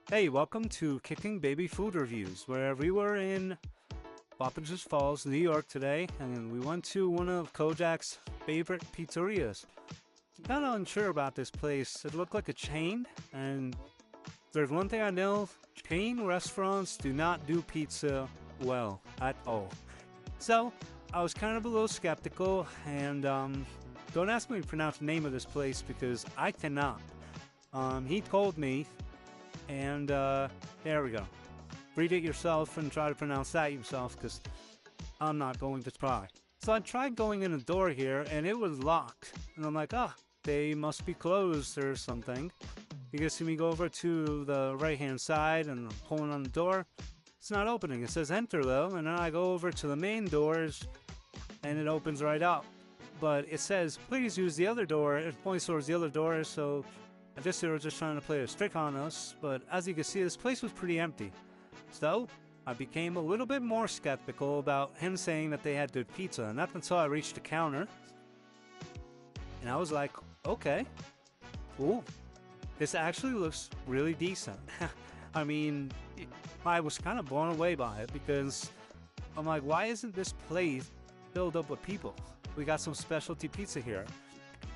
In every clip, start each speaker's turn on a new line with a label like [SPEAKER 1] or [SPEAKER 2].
[SPEAKER 1] Hey, welcome to Kicking Baby Food Reviews, where we were in Wappingers Falls, New York today, and we went to one of Kojak's favorite pizzerias. Kind of unsure about this place. It looked like a chain, and there's one thing I know, chain restaurants do not do pizza well at all. So, I was kind of a little skeptical, and don't ask me to pronounce the name of this place because I cannot. He told me, and there we go. Read it yourself and try to pronounce that yourself because I'm not going to try. So I tried going in the door here and it was locked. And I'm like, they must be closed or something. You can see me go over to the right hand side and pulling on the door. It's not opening. It says enter though. And then I go over to the main doors and it opens right up. But it says, please use the other door. It points towards the other door. So I guess they were just trying to play a trick on us. But as you can see, this place was pretty empty. So, I became a little bit more skeptical about him saying that they had good pizza, and not until I reached the counter, and I was like, okay, cool. This actually looks really decent. I mean, I was kind of blown away by it because I'm like, why isn't this place filled up with people? We got some specialty pizza here.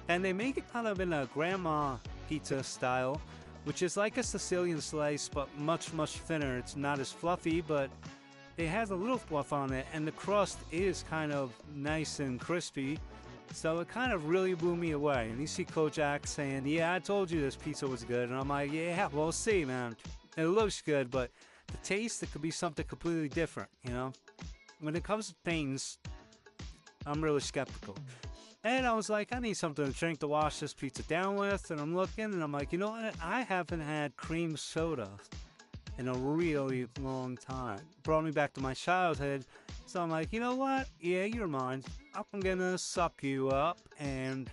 [SPEAKER 1] And they make it kind of in a grandma pizza style, which is like a Sicilian slice, but much, much thinner. It's not as fluffy, but it has a little fluff on it, and the crust is kind of nice and crispy. So it kind of really blew me away. And you see Kojak saying, yeah, I told you this pizza was good. And I'm like, yeah, we'll see, man. It looks good, but the taste, it could be something completely different, you know? When it comes to things, I'm really skeptical. And I was like, I need something to drink to wash this pizza down with. And I'm looking and I'm like, you know what? I haven't had cream soda in a really long time. Brought me back to my childhood. So I'm like, you know what? Yeah, you're mine. I'm gonna suck you up and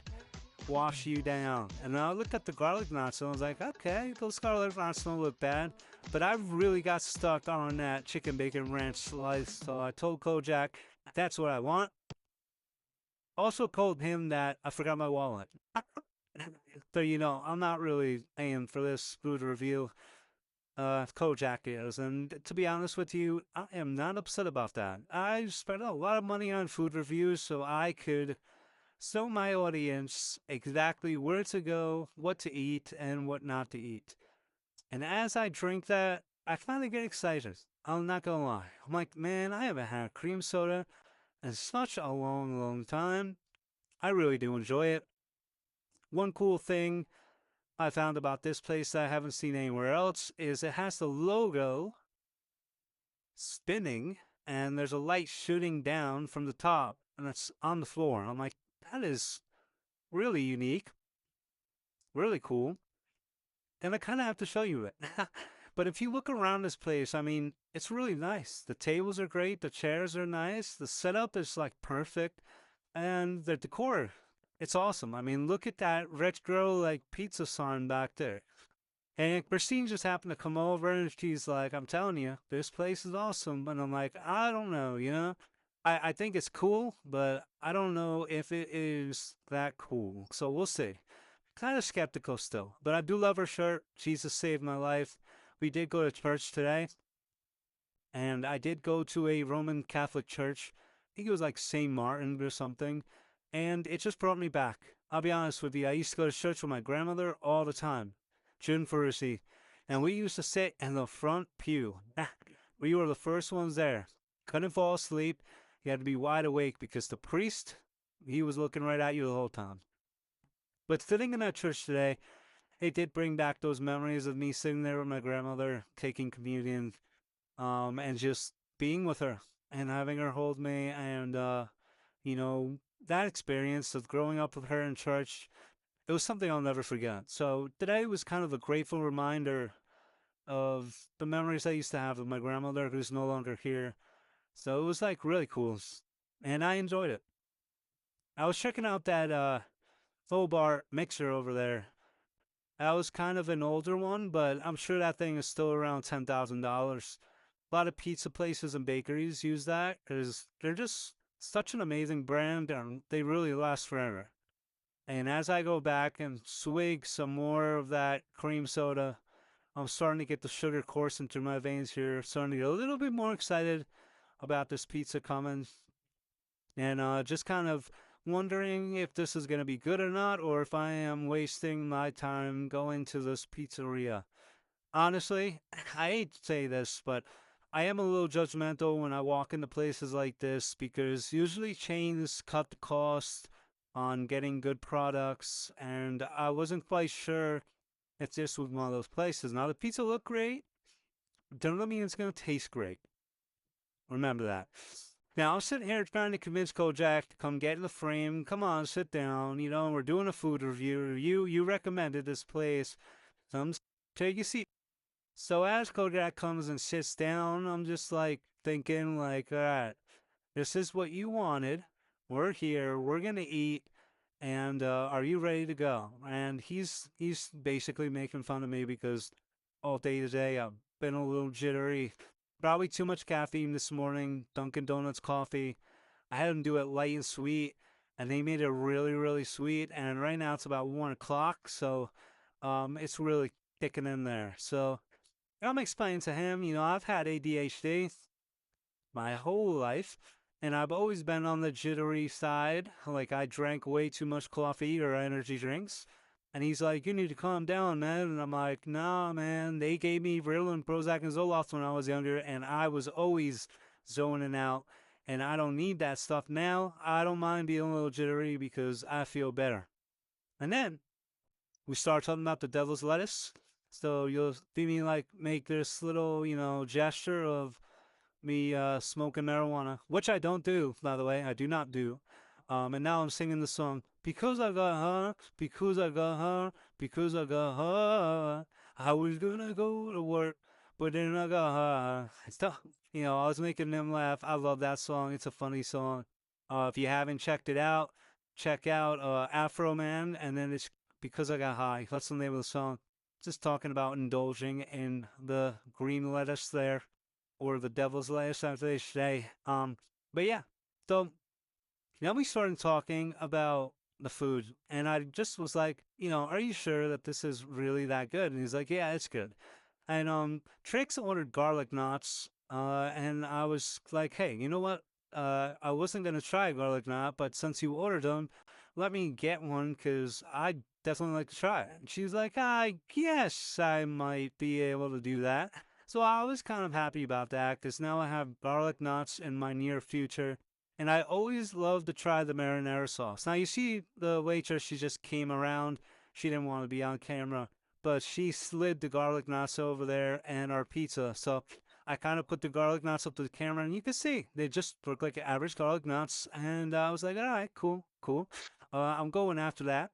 [SPEAKER 1] wash you down. And I looked at the garlic knots and I was like, okay, those garlic knots don't look bad. But I really got stuck on that chicken bacon ranch slice. So I told Kojak, that's what I want. Also told him that I forgot my wallet. So, you know, I'm not really paying for this food review. Kojak is, and to be honest with you, I am not upset about that. I spent a lot of money on food reviews so I could show my audience exactly where to go, what to eat, and what not to eat. And as I drink that, I finally get excited. I'm not gonna lie. I'm like, man, I haven't had cream soda in such a long, long time. I really do enjoy it. One cool thing I found about this place that I haven't seen anywhere else is it has the logo spinning and there's a light shooting down from the top and it's on the floor. I'm like, that is really unique, really cool. And I kind of have to show you it. But if you look around this place, I mean, it's really nice. The tables are great, the chairs are nice, the setup is like perfect, and the decor, it's awesome. I mean, look at that retro like pizza sign back there. And Christine just happened to come over and she's like, I'm telling you, this place is awesome. And I'm like, I don't know, you know? I think it's cool, but I don't know if it is that cool. So we'll see. Kind of skeptical still, but I do love her shirt. Jesus saved my life. We did go to church today, and I did go to a Roman Catholic church. I think it was like St. Martin or something, and it just brought me back. I'll be honest with you, I used to go to church with my grandmother all the time, June Furusi, and we used to sit in the front pew. We were the first ones there. Couldn't fall asleep. You had to be wide awake because the priest, he was looking right at you the whole time. But sitting in that church today, it did bring back those memories of me sitting there with my grandmother, taking communion, and just being with her and having her hold me. And, you know, that experience of growing up with her in church, it was something I'll never forget. So today was kind of a grateful reminder of the memories I used to have with my grandmother, who's no longer here. So it was like really cool. And I enjoyed it. I was checking out that full bar mixer over there. That was kind of an older one, but I'm sure that thing is still around $10,000. A lot of pizza places and bakeries use that because they're just such an amazing brand and they really last forever. And as I go back and swig some more of that cream soda, I'm starting to get the sugar coursing through my veins here. Starting to get a little bit more excited about this pizza coming, and just kind of wondering if this is going to be good or not, or if I am wasting my time going to this pizzeria. Honestly, I hate to say this, but I am a little judgmental when I walk into places like this because usually chains cut the cost on getting good products, and I wasn't quite sure if this was one of those places. Now, the pizza looked great, doesn't mean it's going to taste great. Remember that. Now, I'm sitting here trying to convince Kojak to come get in the frame. Come on, sit down. You know, we're doing a food review. You recommended this place. Come take a seat. So as Kojak comes and sits down, I'm just like thinking, like, all right, this is what you wanted. We're here. We're gonna eat. And are you ready to go? And he's basically making fun of me because all day today I've been a little jittery. Probably too much caffeine this morning. Dunkin' Donuts coffee. I had them do it light and sweet, and they made it really, really sweet. And right now it's about 1 o'clock, so it's really kicking in there. So I'm explaining to him, you know, I've had ADHD my whole life, and I've always been on the jittery side. Like I drank way too much coffee or energy drinks. And he's like, "You need to calm down, man." And I'm like, "Nah, man. They gave me Ritalin, Prozac, and Zoloft when I was younger, and I was always zoning out. And I don't need that stuff now. I don't mind being a little jittery because I feel better." And then we start talking about the devil's lettuce. So you'll see me like make this little, you know, gesture of me smoking marijuana, which I don't do, by the way. I do not do. And now I'm singing the song because I got her, because I got her, because I got her. I was gonna go to work, but then I got her. It's tough. You know, I was making them laugh. I love that song. It's a funny song. If you haven't checked it out, check out Afro Man, and then it's because I got high. That's the name of the song. Just talking about indulging in the green lettuce there or the devil's lettuce, as they say. But yeah, so now we started talking about the food, and I just was like, you know, are you sure that this is really that good? And he's like, yeah, it's good. And Trix ordered garlic knots, and I was like, hey, you know what? I wasn't gonna try garlic knot, but since you ordered them, let me get one because I definitely like to try it. And she's like, I guess I might be able to do that. So I was kind of happy about that because now I have garlic knots in my near future. And I always love to try the marinara sauce. Now you see the waitress, she just came around. She didn't want to be on camera, but she slid the garlic knots over there and our pizza. So I kind of put the garlic knots up to the camera, and you can see they just look like average garlic knots. And I was like, all right, cool, cool. I'm going after that.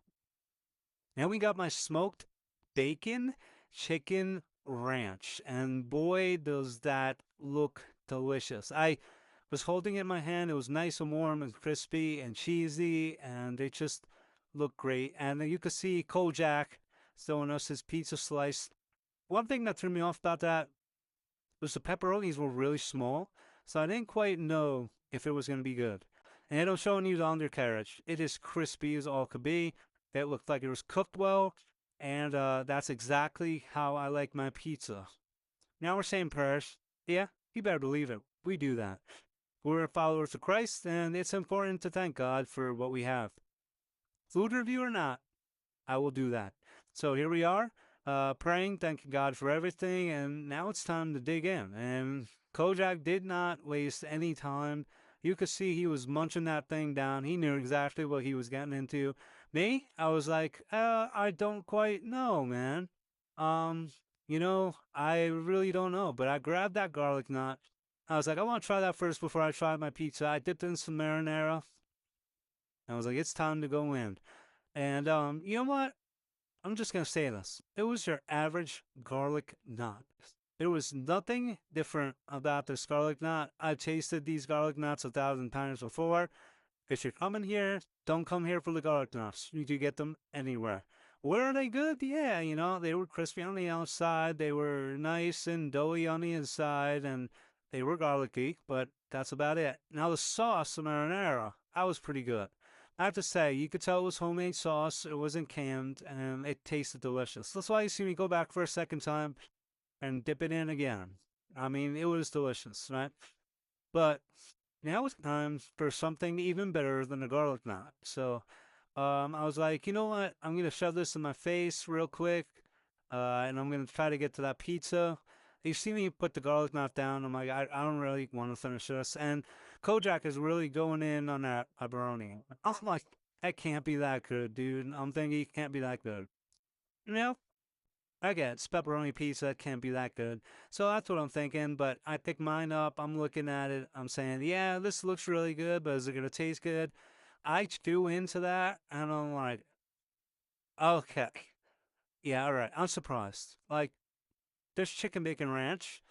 [SPEAKER 1] And we got my smoked bacon chicken ranch, and boy, does that look delicious. I was holding it in my hand. It was nice and warm and crispy and cheesy, and it just looked great. And you could see Kojak throwing us his pizza slice. One thing that threw me off about that was the pepperonis were really small, so I didn't quite know if it was going to be good. And they don't show any undercarriage. It is crispy as all could be. It looked like it was cooked well, and that's exactly how I like my pizza. Now we're saying prayers. Yeah, you better believe it. We do that. We're followers of Christ, and it's important to thank God for what we have. Food review or not, I will do that. So here we are, praying, thanking God for everything, and now it's time to dig in. And Kojak did not waste any time. You could see he was munching that thing down. He knew exactly what he was getting into. Me, I was like, I don't quite know, man. Um, you know, I really don't know. But I grabbed that garlic knot. I was like, I want to try that first before I try my pizza. I dipped in some marinara. I was like, it's time to go in. And you know what? I'm just gonna say this. It was your average garlic knot. There was nothing different about this garlic knot. I've tasted these garlic knots 1,000 times before. If you're coming here, don't come here for the garlic knots. You can get them anywhere. Were they good? Yeah, you know, they were crispy on the outside, they were nice and doughy on the inside, and they were garlicky, but that's about it. Now the sauce, the marinara, that was pretty good. I have to say, you could tell it was homemade sauce. It wasn't canned, and it tasted delicious. That's why you see me go back for a second time and dip it in again. I mean, it was delicious, right? But now it's time for something even better than a garlic knot. So I was like, you know what? I'm gonna shove this in my face real quick, and I'm gonna try to get to that pizza. You see me put the garlic knot down. I'm like, I don't really want to finish this. And Kojak is really going in on that pepperoni. I'm like, that can't be that good, dude. I'm thinking it can't be that good. You know, I get it's pepperoni pizza. It can't be that good. So that's what I'm thinking. But I pick mine up. I'm looking at it. I'm saying, yeah, this looks really good, but is it gonna taste good? I chew into that, and I'm like, okay, yeah, all right. I'm surprised. Like, this chicken bacon ranch,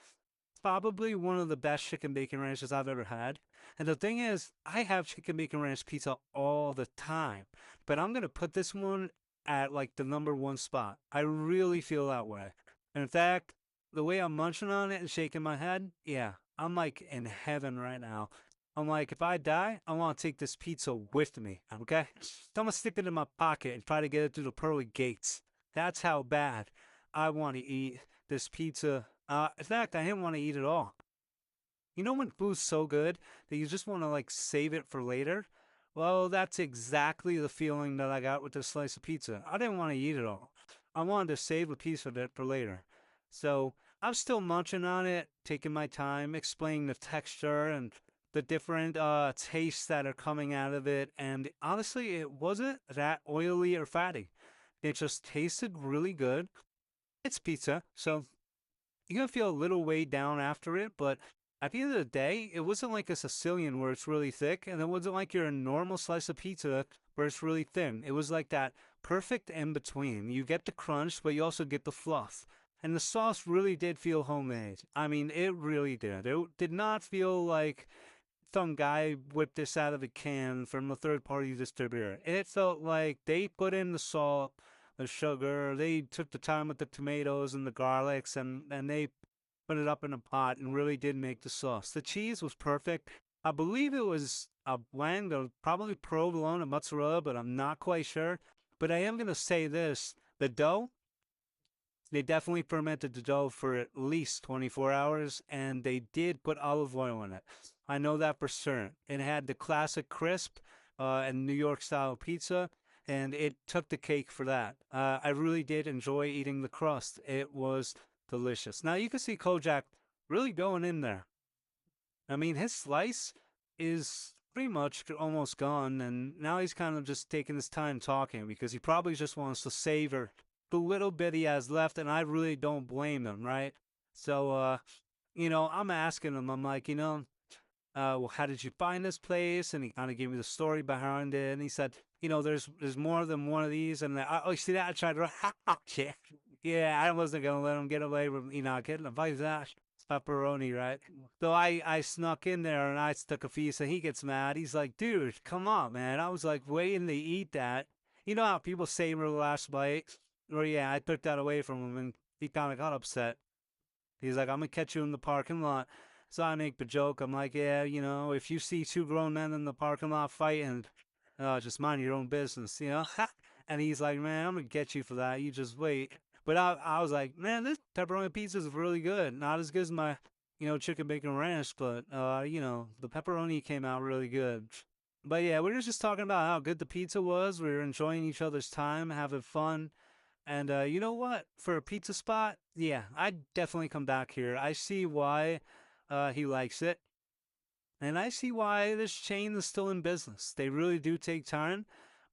[SPEAKER 1] probably one of the best chicken bacon ranches I've ever had. And the thing is, I have chicken bacon ranch pizza all the time, but I'm gonna put this one at like the number one spot. I really feel that way. In fact, the way I'm munching on it and shaking my head, yeah, I'm like in heaven right now. I'm like, if I die, I want to take this pizza with me, okay? So I'm gonna stick it in my pocket and try to get it through the pearly gates. That's how bad I want to eat this pizza. In fact, I didn't want to eat it all. You know when food's so good that you just want to like save it for later? Well, that's exactly the feeling that I got with this slice of pizza. I didn't want to eat it all. I wanted to save a piece of it for later. So I'm still munching on it, taking my time, explaining the texture and the different tastes that are coming out of it. And honestly, it wasn't that oily or fatty. It just tasted really good. It's pizza, so you're gonna feel a little weighed down after it, but at the end of the day, it wasn't like a Sicilian where it's really thick, and it wasn't like your normal slice of pizza where it's really thin. It was like that perfect in between. You get the crunch, but you also get the fluff. And the sauce really did feel homemade. I mean, it really did. It did not feel like some guy whipped this out of a can from a third party distributor. It felt like they put in the salt, the sugar, they took the time with the tomatoes and the garlics, and they put it up in a pot and really did make the sauce. The cheese was perfect. I believe it was a blend of probably provolone and mozzarella, but I'm not quite sure. But I am going to say this, the dough, they definitely fermented the dough for at least 24 hours, and they did put olive oil in it. I know that for certain. It had the classic crisp and New York style pizza, and it took the cake for that. I really did enjoy eating the crust. It was delicious. Now you can see Kojak really going in there. I mean, his slice is pretty much almost gone, and now he's kind of just taking his time talking because he probably just wants to savor the little bit he has left, and I really don't blame him, right? So, I'm asking him, I'm like, well, how did you find this place? And he kind of gave me the story behind it, and he said, there's more than one of these, and oh, you see that? I tried to, yeah, yeah, I wasn't gonna let him get away with, getting a bite of that pepperoni, right? So I snuck in there and I took a piece, and he gets mad. He's like, dude, come on, man. I was like waiting to eat that. You know how people savor the last bite? Or yeah, I took that away from him, and he kind of got upset. He's like, I'm gonna catch you in the parking lot. So I make the joke. I'm like, yeah, if you see two grown men in the parking lot fighting, just mind your own business. And he's like, man, I'm gonna get you for that. You just wait. But I was like, man, this pepperoni pizza is really good. Not as good as my, chicken bacon ranch, but the pepperoni came out really good. But yeah, we were just talking about how good the pizza was. We were enjoying each other's time, having fun. And you know what? For a pizza spot, yeah, I'd definitely come back here. I see why he likes it. And I see why this chain is still in business. They really do take time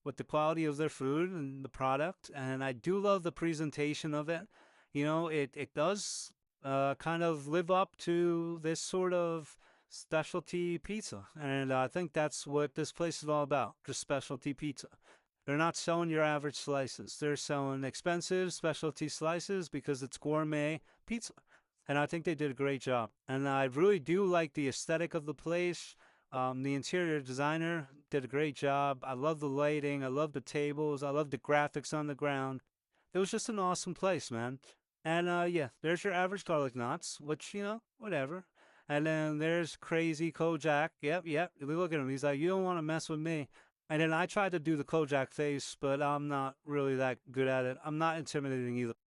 [SPEAKER 1] with the quality of their food and the product. And I do love the presentation of it. It does kind of live up to this sort of specialty pizza. And I think that's what this place is all about, just specialty pizza. They're not selling your average slices. They're selling expensive specialty slices because it's gourmet pizza. And I think they did a great job. And I really do like the aesthetic of the place. The interior designer did a great job. I love the lighting. I love the tables. I love the graphics on the ground. It was just an awesome place, man. And yeah, there's your average garlic knots, which, whatever. And then there's crazy Kojak. Yep, yep. Look at him. He's like, you don't want to mess with me. And then I tried to do the Kojak face, but I'm not really that good at it. I'm not intimidating either.